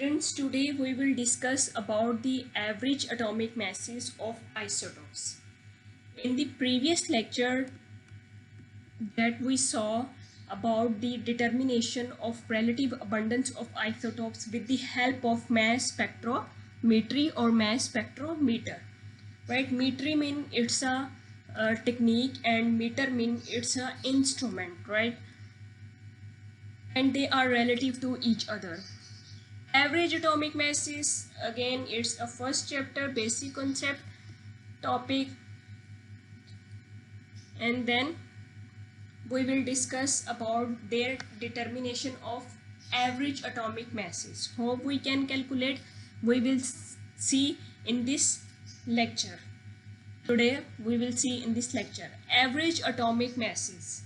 Students, today we will discuss about the average atomic masses of isotopes. In the previous lecture that we saw about the determination of relative abundance of isotopes with the help of mass spectrometry or mass spectrometer. Right? Metry mean it's a technique and meter mean it's a instrument, right? And they are relative to each other. Average atomic masses, again it's a first chapter basic concept topic, and then we will discuss about their determination of average atomic masses. How we can calculate, we will see in this lecture. Today we will see in this lecture average atomic masses.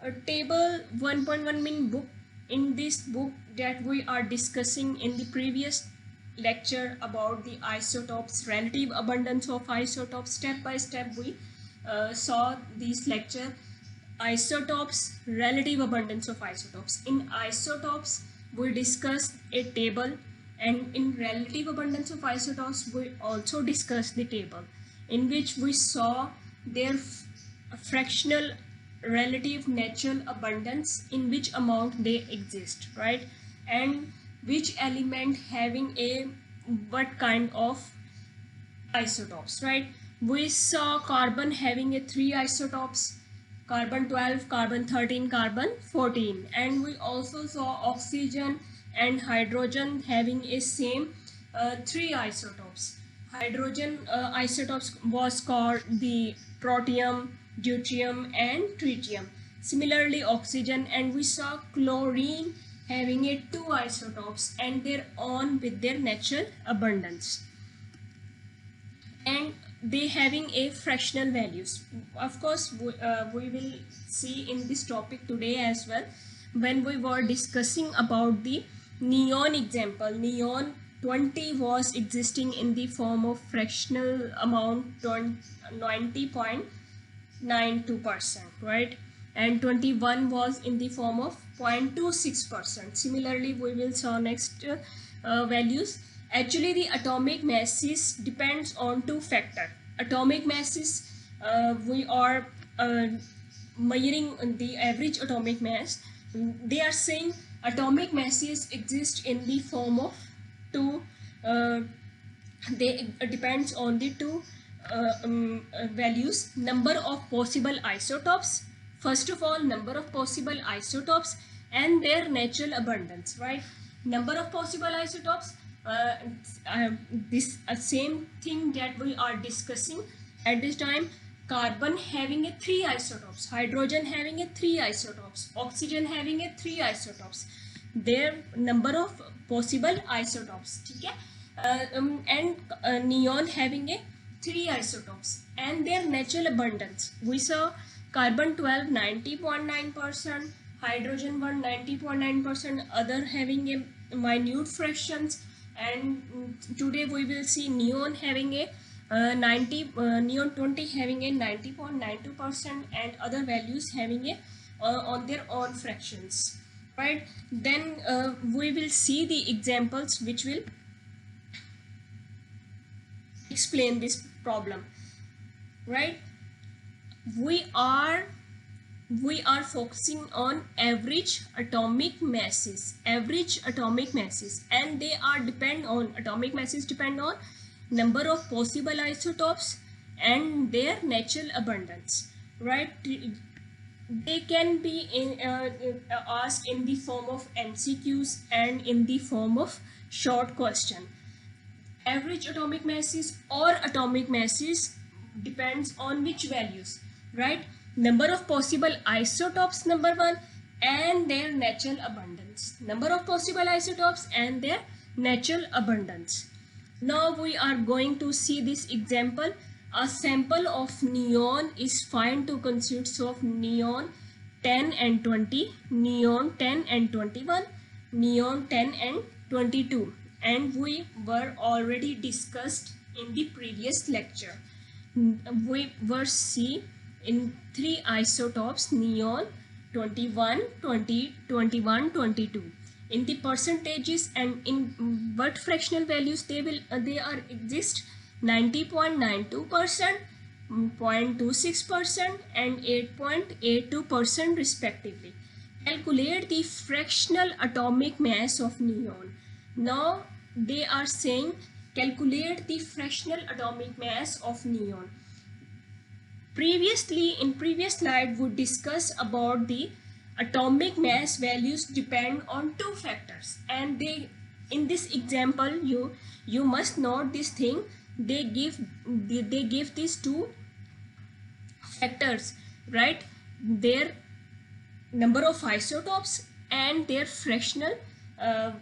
A table 1.1 mean book. In this book that we are discussing in the previous lecture about the isotopes, relative abundance of isotopes, step by step we saw this lecture, isotopes, relative abundance of isotopes. In isotopes we discussed a table, and in relative abundance of isotopes we also discussed the table in which we saw their fractional relative natural abundance, in which amount they exist, right? And which element having a what kind of isotopes, right? We saw carbon having a 3 isotopes, carbon 12, carbon 13, carbon 14, and we also saw oxygen and hydrogen having a same 3 isotopes. Hydrogen isotopes was called the protium, deuterium and tritium. Similarly oxygen, and we saw chlorine having a 2 isotopes and their own with their natural abundance, and they having a fractional values. Of course we will see in this topic today as well. When we were discussing about the neon example, neon 20 was existing in the form of fractional amount 90.92%, right? And 21 was in the form of 0.26%. Similarly we will saw next values. Actually the atomic masses depends on two factors. Atomic masses, we are measuring the average atomic mass. They are saying atomic masses exist in the form of two, they depends on the two values. Number of possible isotopes, first of all number of possible isotopes and their natural abundance, right? Number of possible isotopes, this same thing that we are discussing at this time. Carbon having a 3 isotopes, hydrogen having a 3 isotopes, oxygen having a 3 isotopes, their number of possible isotopes, okay? And neon having a 3 isotopes and their natural abundance. We saw carbon 12 90.9%, hydrogen 1 90.9%, other having a minute fractions, and today we will see neon having a neon 20 having a 90.92% and other values having a on their own fractions, right? Then we will see the examples which will explain this problem, right? We are focusing on average atomic masses, and they are atomic masses depend on number of possible isotopes and their natural abundance, right? They can be asked in the form of MCQs and in the form of short question. Average atomic masses or atomic masses depends on which values, right? Number of possible isotopes, number 1, and their natural abundance. Number of possible isotopes and their natural abundance. Now we are going to see this example. A sample of neon is found to consist of neon 10 and 20, neon 10 and 21, neon 10 and 22, and we were already discussed in the previous lecture. We were see in 3 isotopes, neon 21, 20, 21, 22. In the percentages and in what fractional values they are exist? 90.92%, 0.26% and 8.82% respectively. Calculate the fractional atomic mass of neon. Now they are saying calculate the fractional atomic mass of neon. Previously, in previous slide, we discussed about the atomic mass values depend on two factors, and they, in this example, you must note this thing. They give these two factors, right? Their number of isotopes and their fractional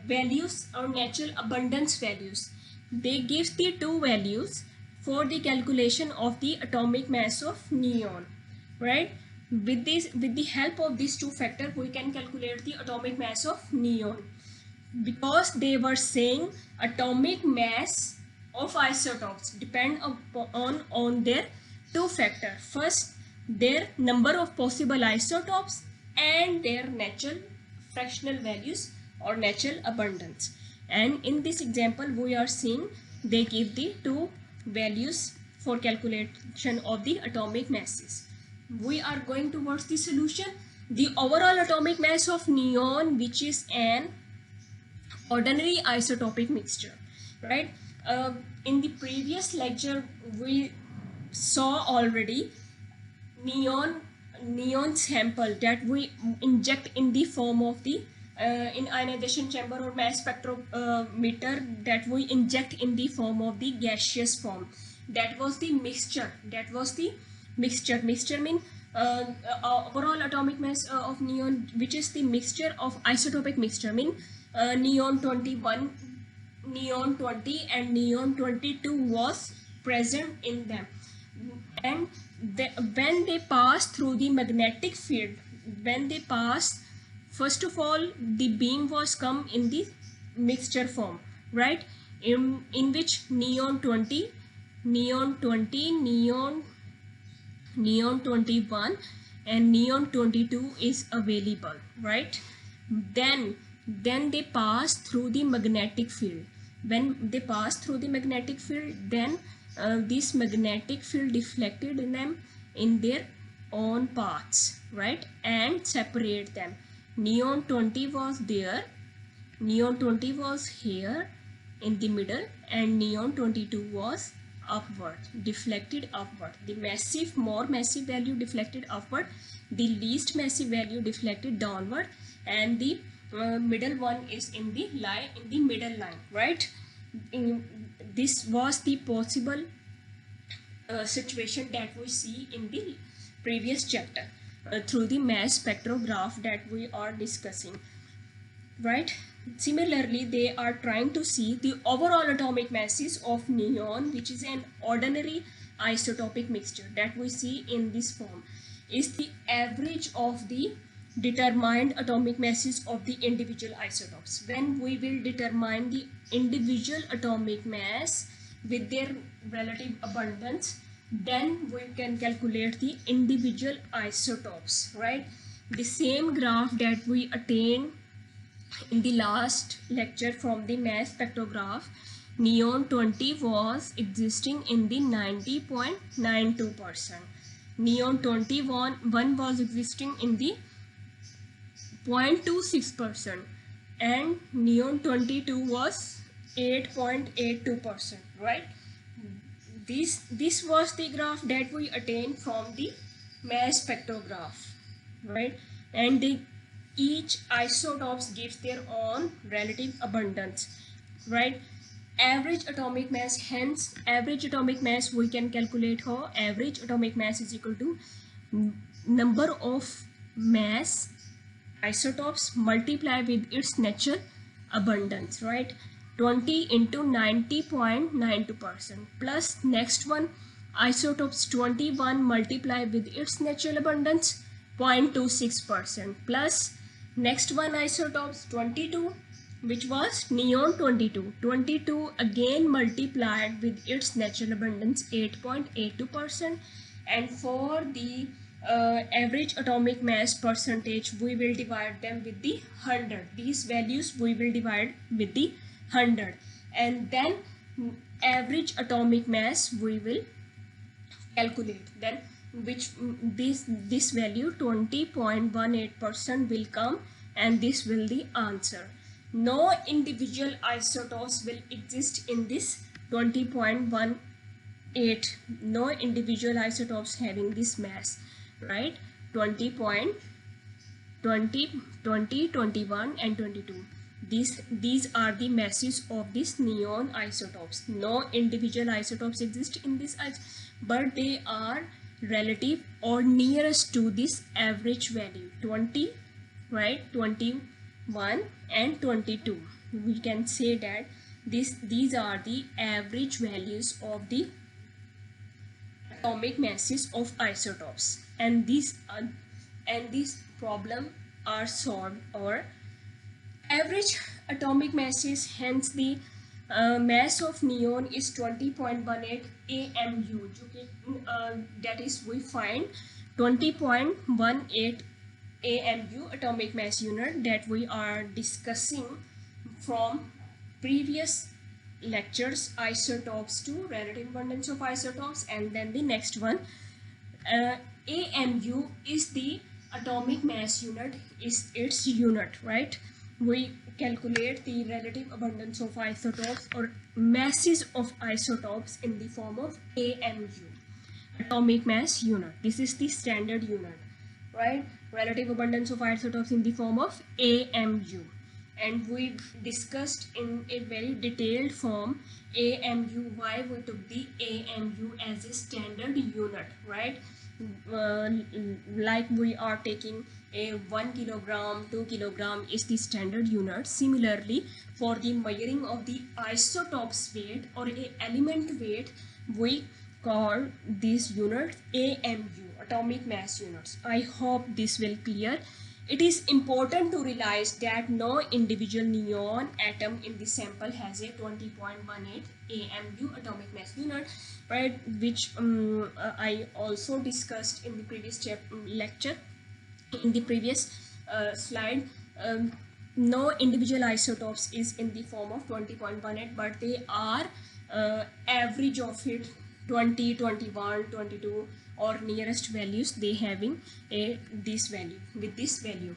values or natural abundance values. They give the two values for the calculation of the atomic mass of neon, right? With the help of these two factors, we can calculate the atomic mass of neon, because they were saying atomic mass of isotopes depend on their two factors. First, their number of possible isotopes and their natural fractional values or natural abundance. And in this example, we are seeing they give the two values for calculation of the atomic masses. We are going towards the solution. The overall atomic mass of neon, which is an ordinary isotopic mixture, right? In the previous lecture, we saw already neon sample that we inject in the form of the in ionization chamber or mass spectrometer, that we inject in the form of the gaseous form. That was the mixture. Mixture mean overall atomic mass of neon, which is the mixture of isotopic mixture, mean neon 21, neon 20 and neon 22 was present in them. And when they pass through the magnetic field, first of all, the beam was come in the mixture form, right? In which neon 20, neon 21 and neon 22 is available, right? Then they pass through the magnetic field. When they pass through the magnetic field, then this magnetic field deflected in them in their own paths, right, and separate them. Neon 20 was there, neon 20 was here in the middle, and neon 22 was upward, deflected upward. The more massive value deflected upward, the least massive value deflected downward, and the middle one is in the middle line, right? This was the possible situation that we see in the previous chapter through the mass spectrograph that we are discussing, right? Similarly, they are trying to see the overall atomic masses of neon, which is an ordinary isotopic mixture that we see in this form, is the average of the determined atomic masses of the individual isotopes. When we will determine the individual atomic mass with their relative abundance, then we can calculate the individual isotopes, right? The same graph that we attained in the last lecture from the mass spectrograph, neon 20 was existing in the 90.92%. Neon 21 was existing in the 0.26%, and neon 22 was 8.82%, right? This was the graph that we attained from the mass spectrograph, right? And each isotopes gives their own relative abundance, right? Average atomic mass, hence average atomic mass we can calculate how average atomic mass is equal to number of mass isotopes multiplied with its natural abundance, right? 20 into 90.92% plus next one isotopes 21 multiplied with its natural abundance 0.26% plus next one isotopes 22, which was neon 22 again multiplied with its natural abundance 8.82%, and for the average atomic mass percentage we will divide them with the 100. These values we will divide with the 100. and then average atomic mass we will calculate. Then which this value 20.18% will come, and this will the answer. No individual isotopes will exist in this 20.18. No individual isotopes having this mass, right? 20, 21 and 22. These are the masses of these neon isotopes. No individual isotopes exist in this, but they are relative or nearest to this average value 20, right? 21 and 22. We can say that these are the average values of the atomic masses of isotopes, and these problem are solved. Or average atomic masses, hence the mass of neon is 20.18 AMU. That is, we find 20.18 AMU atomic mass unit that we are discussing from previous lectures, isotopes to relative abundance of isotopes, and then the next one, AMU is the atomic mass unit, is its unit, right? We calculate the relative abundance of isotopes or masses of isotopes in the form of AMU, atomic mass unit. This is the standard unit, right? Relative abundance of isotopes in the form of AMU. And we discussed in a very detailed form AMU, why we took the AMU as a standard unit, right? Like we are taking a 1 kilogram, 2 kilogram is the standard unit. Similarly, for the measuring of the isotopes weight or a element weight, we call these units AMU, atomic mass units. I hope this will clear. It is important to realize that no individual neon atom in the sample has a 20.18 AMU atomic mass unit, right? Which I also discussed in the previous lecture, in the previous slide. No individual isotopes is in the form of 20.18, but they are average of it 20, 21, 22 or nearest values, they having this value, with this value.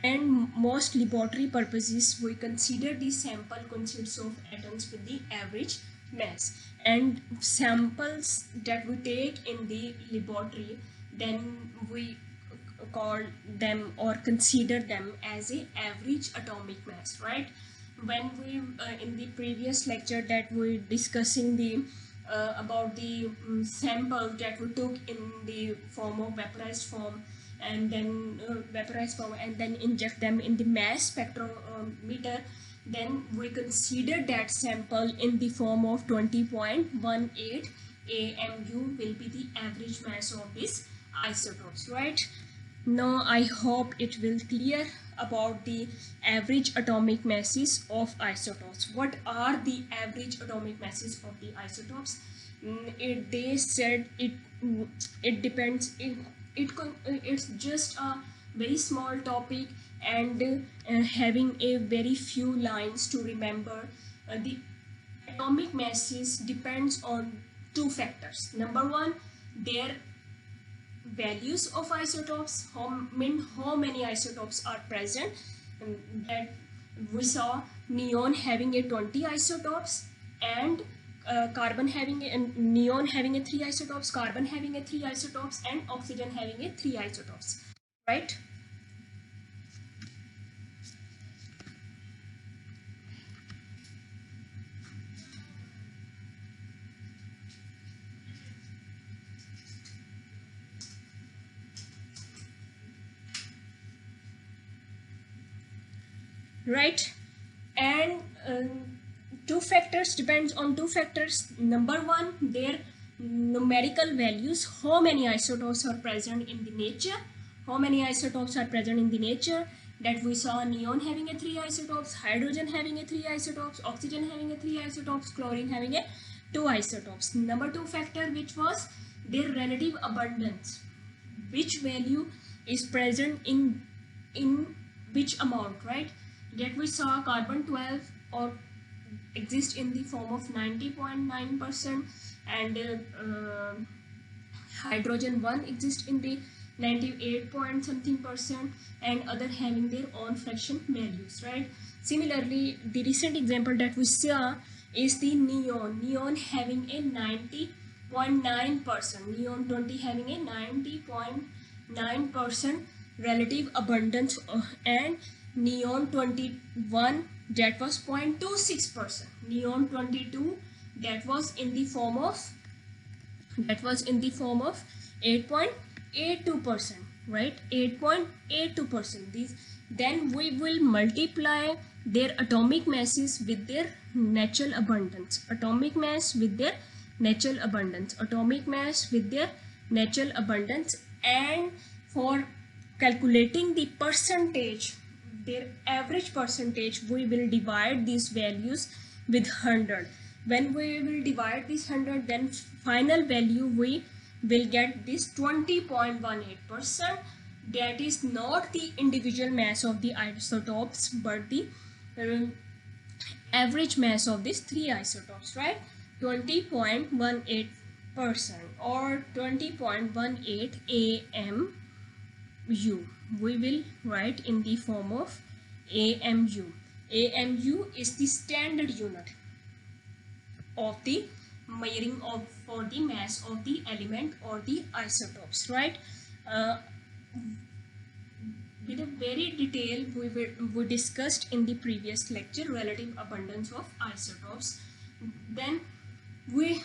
And most laboratory purposes, we consider the sample consists of atoms with the average mass, and samples that we take in the laboratory, then we call them or consider them as a average atomic mass, right? When we in the previous lecture that we discussing the about the sample that we took in the form of vaporized form, and then inject them in the mass spectrometer, then we consider that sample in the form of 20.18 AMU will be the average mass of these isotopes, right? Now I hope it will clear about the average atomic masses of isotopes. What are the average atomic masses of the isotopes? They said it depends. It's just a very small topic, and having a very few lines to remember. The atomic masses depends on two factors. Number one, their values of isotopes, how many isotopes are present. That we saw neon having a 20 isotopes, and carbon having neon having a 3 isotopes, carbon having a 3 isotopes, and oxygen having a 3 isotopes, right? Right, and two factors depends on two factors. Number one, their numerical values, how many isotopes are present in the nature, how many isotopes are present in the nature. That we saw neon having a 3 isotopes, hydrogen having a 3 isotopes, oxygen having a 3 isotopes, chlorine having a 2 isotopes. Number two factor, which was their relative abundance, which value is present in which amount, right? That we saw carbon 12 or exist in the form of 90.9%, and hydrogen 1 exists in the 98 point something percent, and other having their own fraction values, right? Similarly, the recent example that we saw is the neon having a 90.9%, neon 20 having a 90.9% relative abundance, and neon 21 that was 0.26%, neon 22 that was in the form of 8.82%, right? 8.82%. These, then we will multiply their atomic masses with their natural abundance, atomic mass with their natural abundance, atomic mass with their natural abundance, and for calculating the percentage, their average percentage, we will divide these values with 100. When we will divide this 100, then final value we will get this 20.18%. that is not the individual mass of the isotopes, but the average mass of these three isotopes, right? 20.18% or 20.18 AMU. We will write in the form of AMU. AMU is the standard unit of the measuring of for the mass of the element or the isotopes, right? With a very detail we discussed in the previous lecture relative abundance of isotopes. Then we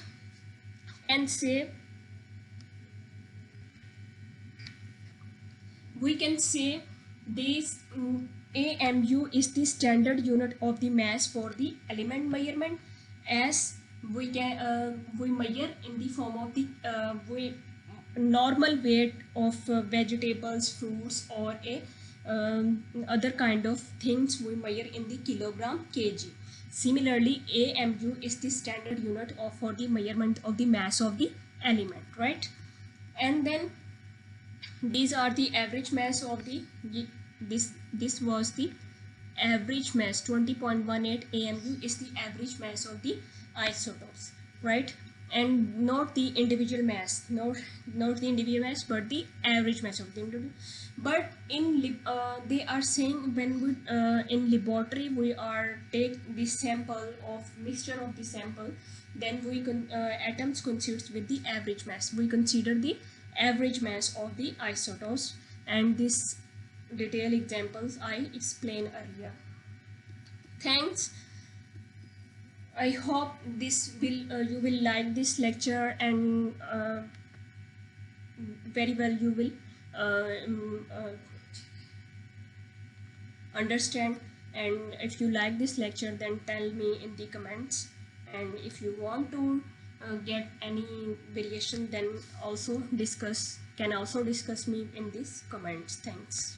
can say this AMU is the standard unit of the mass for the element measurement, as we can we measure in the form of the normal weight of vegetables, fruits, or a other kind of things we measure in the kilogram kg. Similarly, AMU is the standard unit for the measurement of the mass of the element, right? And then these are the average mass of the this was the average mass. 20.18 AMU is the average mass of the isotopes, right? And not the individual mass, not the individual mass, but the average mass of the individual. But in they are saying when we in laboratory we are take the sample of mixture of the sample, then we atoms considered with the average mass, we consider the average mass of the isotopes, and this detailed examples I explained earlier. Thanks. I hope this will you will like this lecture, and very well you will understand. And if you like this lecture, then tell me in the comments, and if you want to get any variation, then also can also discuss me in these comments. Thanks.